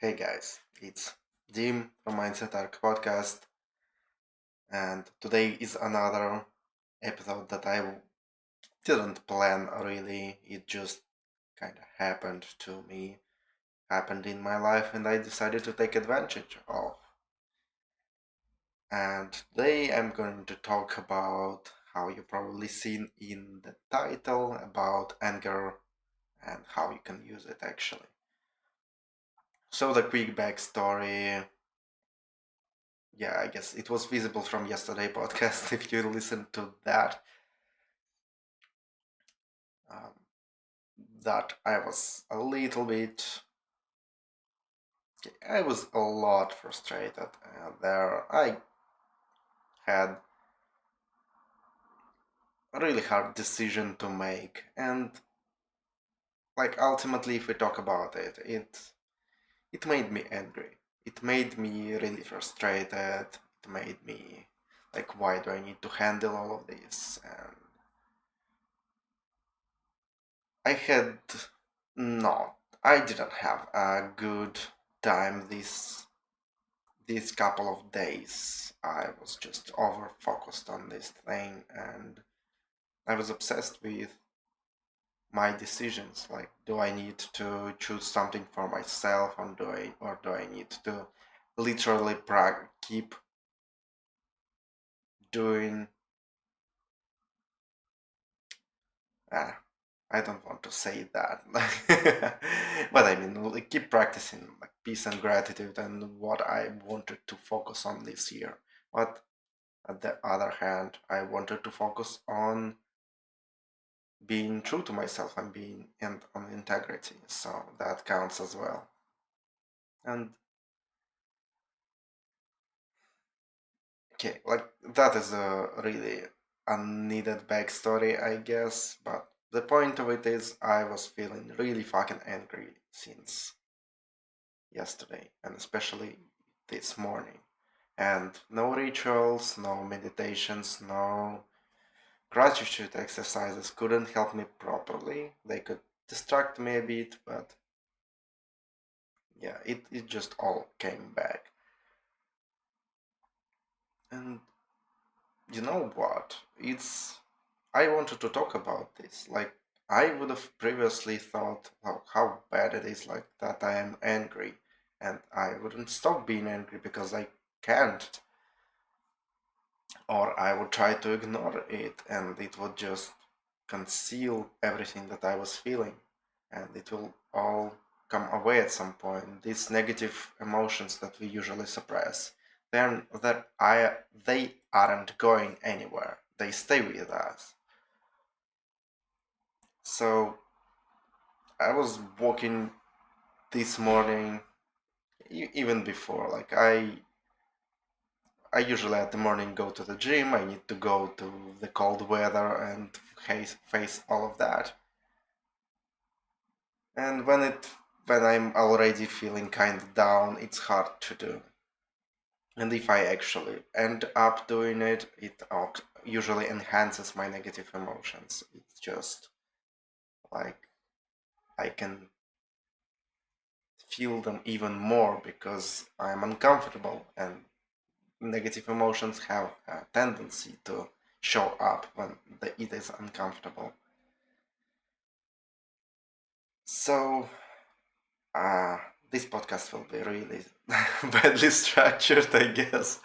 Hey guys, it's Jim from Mindset Arc Podcast, and today is another episode that I didn't plan really. It just kind of happened to me, happened in my life, and I decided to take advantage of. And today I'm going to talk about how you probably seen in the title about anger and how you can use it actually. So, the quick backstory, yeah, I guess it was visible from yesterday podcast if you listen to that. Um, that I was a little bit, I was a lot frustrated. There, I had a really hard decision to make, and like ultimately, if we talk about it, it made me angry. It made me really frustrated. It made me like, why do I need to handle all of this? And I had not. I didn't have a good time these couple of days. I was just over focused on this thing, and I was obsessed with my decisions. Like, do I need to choose something for myself, or do I need to literally keep doing? Ah, I don't want to say that, but I mean, like, keep practicing like peace and gratitude, and what I wanted to focus on this year. But at the other hand, I wanted to focus on being true to myself and being and on integrity. So that counts as well. And okay, like that is a really unneeded backstory, I guess. But the point of it is, I was feeling really fucking angry since yesterday, and especially this morning. And no rituals, no meditations, no gratitude exercises couldn't help me properly. They could distract me a bit, but yeah, it just all came back. And you know what? I wanted to talk about this. Like, I would have previously thought how bad it is, like that I am angry, and I wouldn't stop being angry because I can't, or I would try to ignore it, and it would just conceal everything that I was feeling, and it will all come away at some point. These negative emotions that we usually suppress, then they aren't going anywhere. They stay with us. So I was walking this morning, even before. Like, I usually at the morning go to the gym. I need to go to the cold weather and face all of that. And when I'm already feeling kind of down, it's hard to do. And if I actually end up doing it, usually enhances my negative emotions. It's just like I can feel them even more because I'm uncomfortable, and negative emotions have a tendency to show up when it is uncomfortable. So, uh, this podcast will be really badly structured, I guess.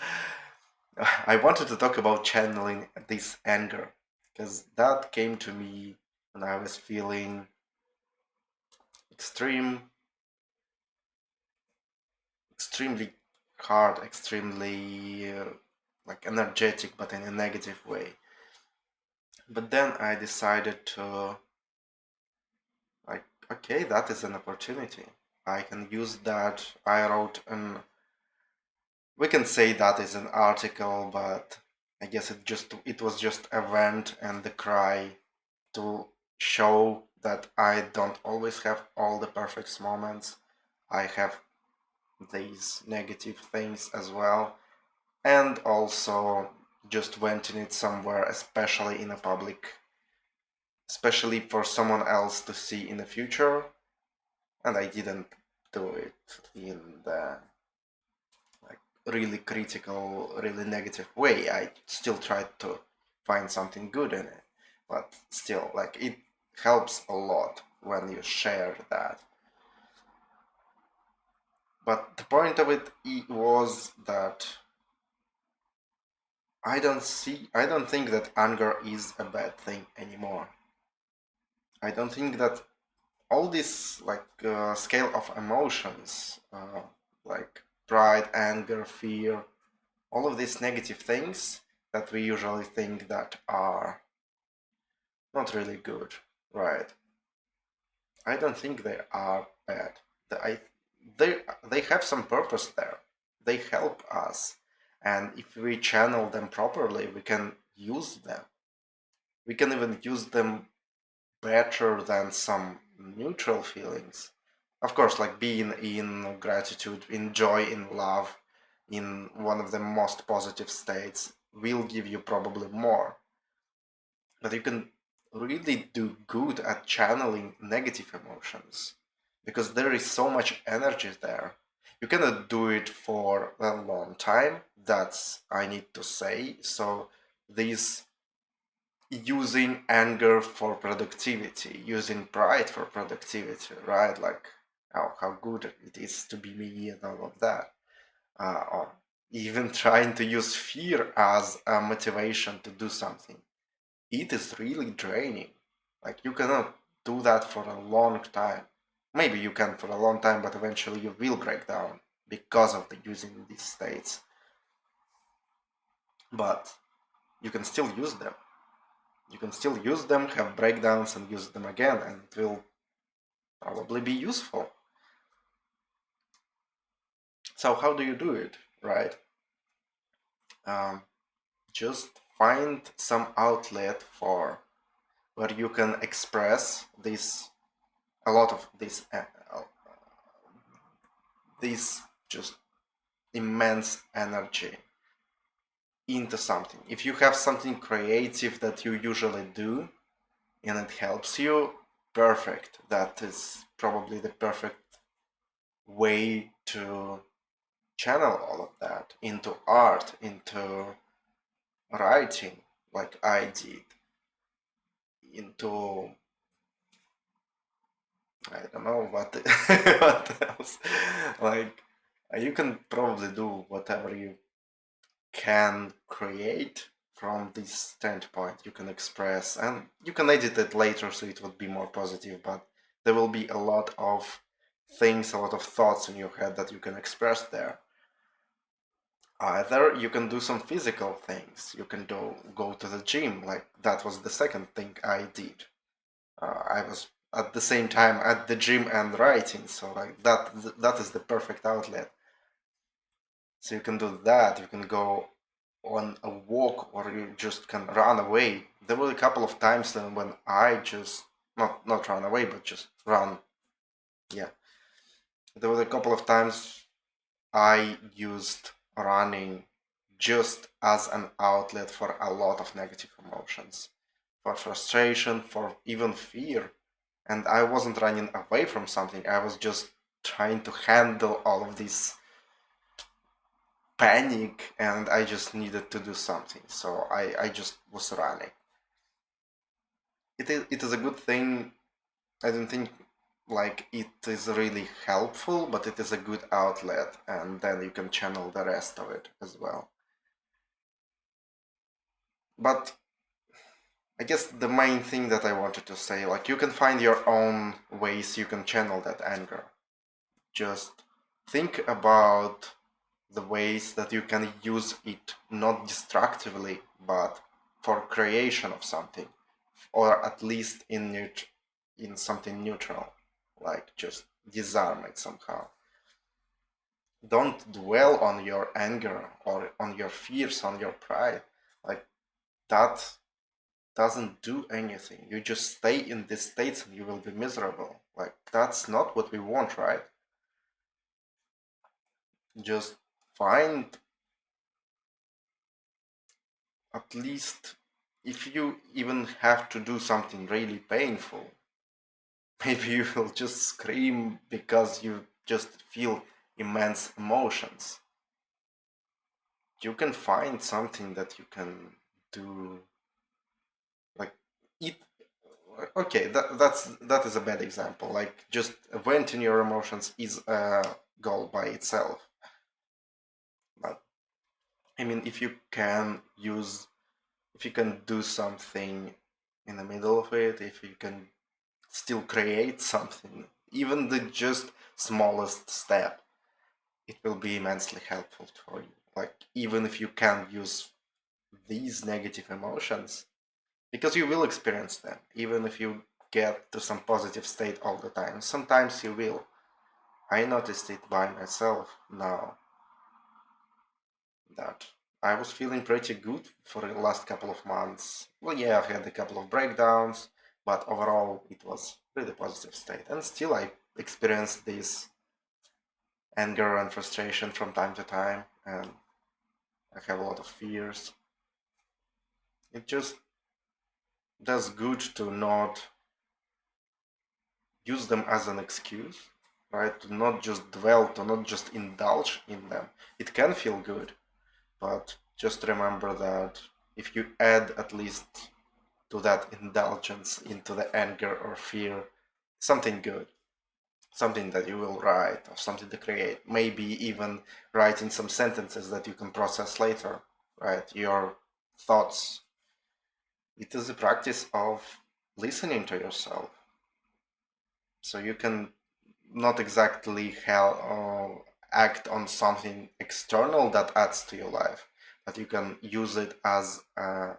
I wanted to talk about channeling this anger because that came to me when I was feeling extreme, extremely hard, extremely like energetic, but in a negative way. But then I decided to, like, okay, that is an opportunity. I can use that. I wrote an, we can say that is an article, but I guess it was just a rant and the cry to show that I don't always have all the perfect moments. I have these negative things as well, and also just venting it somewhere, especially in a public, especially for someone else to see in the future. And I didn't do it in the like really critical, really negative way. I still try to find something good in it, but still, like, it helps a lot when you share that. But the point of it was that I don't think that anger is a bad thing anymore. I don't think that all this like scale of emotions, like pride, anger, fear, all of these negative things that we usually think that are not really good, right? I don't think they are bad. I, they have some purpose there. They help us, and if we channel them properly, we can use them. We can even use them better than some neutral feelings. Of course, like being in gratitude, in joy, in love, in one of the most positive states will give you probably more. But you can really do good at channeling negative emotions because there is so much energy there. You cannot do it for a long time. That's I need to say. So these using anger for productivity, using pride for productivity, right? Like how good it is to be me and all of that. Or even trying to use fear as a motivation to do something. It is really draining. Like you cannot do that for a long time. Maybe you can for a long time, but eventually you will break down because of the using these states. But you can still use them. You can still use them, have breakdowns, and use them again, and it will probably be useful. So how do you do it, right? Um, just find some outlet for where you can express this a lot of this just immense energy into something. If you have something creative that you usually do and it helps you, perfect. That is probably the perfect way to channel all of that into art, into writing, like I did, into I don't know what what else. Like you can probably do whatever you can create from this standpoint. You can express and you can edit it later so it would be more positive, but there will be a lot of things, a lot of thoughts in your head that you can express there. Either you can do some physical things. You can go to the gym. Like that was the second thing I did. I was at the same time at the gym and writing, so like that is the perfect outlet. So you can do that. You can go on a walk, or you just can run away. There were a couple of times then when I just not run away, but just run. Yeah, there were a couple of times I used running just as an outlet for a lot of negative emotions, for frustration, for even fear. And I wasn't running away from something, I was just trying to handle all of this panic, and I just needed to do something. So I just was running. It is a good thing. I don't think like it is really helpful, but it is a good outlet, and then you can channel the rest of it as well. But I guess the main thing that I wanted to say, like you can find your own ways you can channel that anger. Just think about the ways that you can use it not destructively, but for creation of something, or at least in something neutral, like just disarm it somehow. Don't dwell on your anger or on your fears, on your pride. Like that doesn't do anything. You just stay in this state and you will be miserable. Like that's not what we want, right? Just find at least, if you even have to do something really painful, maybe you will just scream because you just feel immense emotions. You can find something that you can do, like eat. Okay, that is a bad example. Like just venting your emotions is a goal by itself. But I mean, if you can do something in the middle of it, if you can still create something, even the just smallest step, it will be immensely helpful for you. Like even if you can't use these negative emotions, because you will experience them, even if you get to some positive state all the time. Sometimes you will. I noticed it by myself now that I was feeling pretty good for the last couple of months. Well, yeah, I had a couple of breakdowns, but overall it was really positive state. And still I experience this anger and frustration from time to time, and I have a lot of fears. It just does good to not use them as an excuse, right? To not just dwell, to not just indulge in them. It can feel good, but just remember that if you add at least to that indulgence into the anger or fear something good, something that you will write or something to create, maybe even writing some sentences that you can process later, right? Your thoughts. It is a practice of listening to yourself. So you can not exactly act on something external that adds to your life, but you can use it as a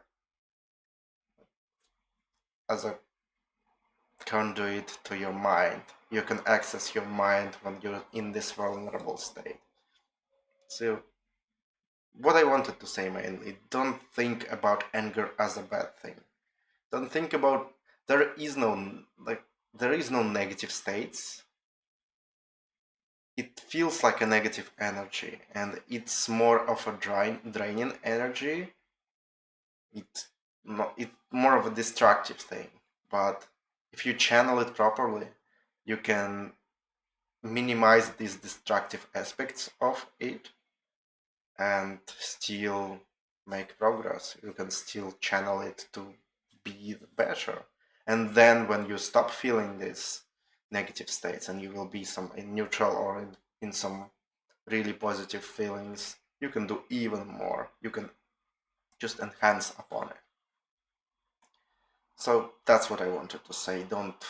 conduit to your mind. You can access your mind when you're in this vulnerable state. So what I wanted to say mainly, don't think about anger as a bad thing. Don't think about there is no like there is no negative states. It feels like a negative energy, and it's more of a draining energy. It more of a destructive thing. But if you channel it properly, you can minimize these destructive aspects of it and still make progress. You can still channel it to be better. And then when you stop feeling these negative states and you will be some in neutral or in some really positive feelings, you can do even more. You can just enhance upon it. So that's what I wanted to say. Don't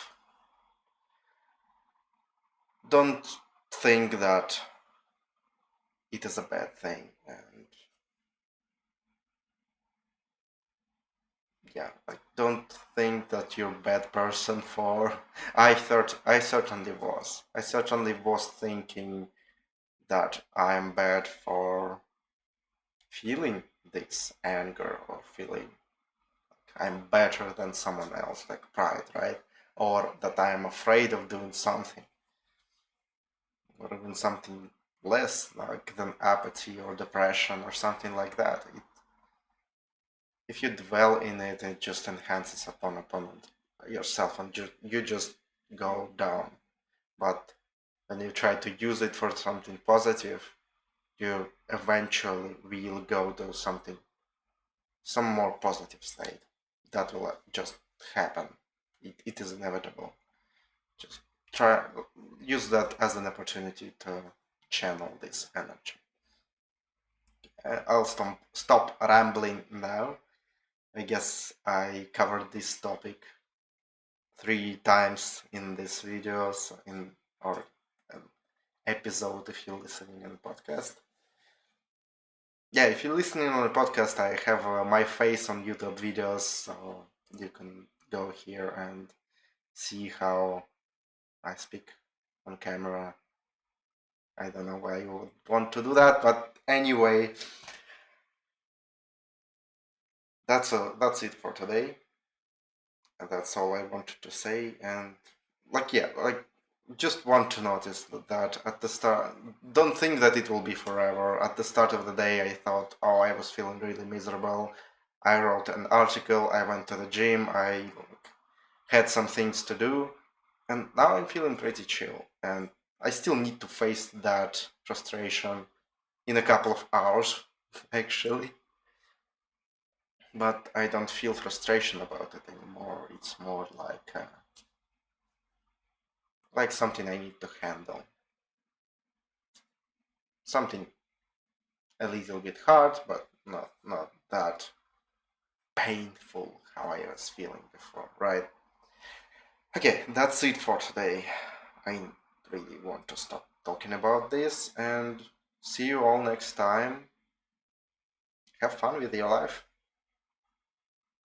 think that it is a bad thing. And yeah, like don't think that you're a bad person for I certainly was. I certainly was thinking that I'm bad for feeling this anger or feeling I'm better than someone else, like pride, right? Or that I am afraid of doing something, or even something less like than apathy or depression or something like that. If you dwell in it, it just enhances upon yourself, and you just go down. But when you try to use it for something positive, you eventually will go to some more positive state. That will just happen. It is inevitable. Just try use that as an opportunity to channel this energy. I'll stop rambling now. I guess I covered this topic 3 times in this video, so in or episode if you're listening on the podcast. Yeah, if you're listening on the podcast, I have my face on YouTube videos, so you can go here and see how I speak on camera. I don't know why you would want to do that, but anyway, that's it for today. And that's all I wanted to say. And just want to notice that at the start, don't think that it will be forever. At the start of the day, I thought, oh, I was feeling really miserable. I wrote an article, I went to the gym, I had some things to do, and now I'm feeling pretty chill. And I still need to face that frustration in a couple of hours, actually. But I don't feel frustration about it anymore. It's more like something I need to handle. Something a little bit hard, but not that painful how I was feeling before, right? Okay, that's it for today. I really want to stop talking about this and see you all next time. Have fun with your life.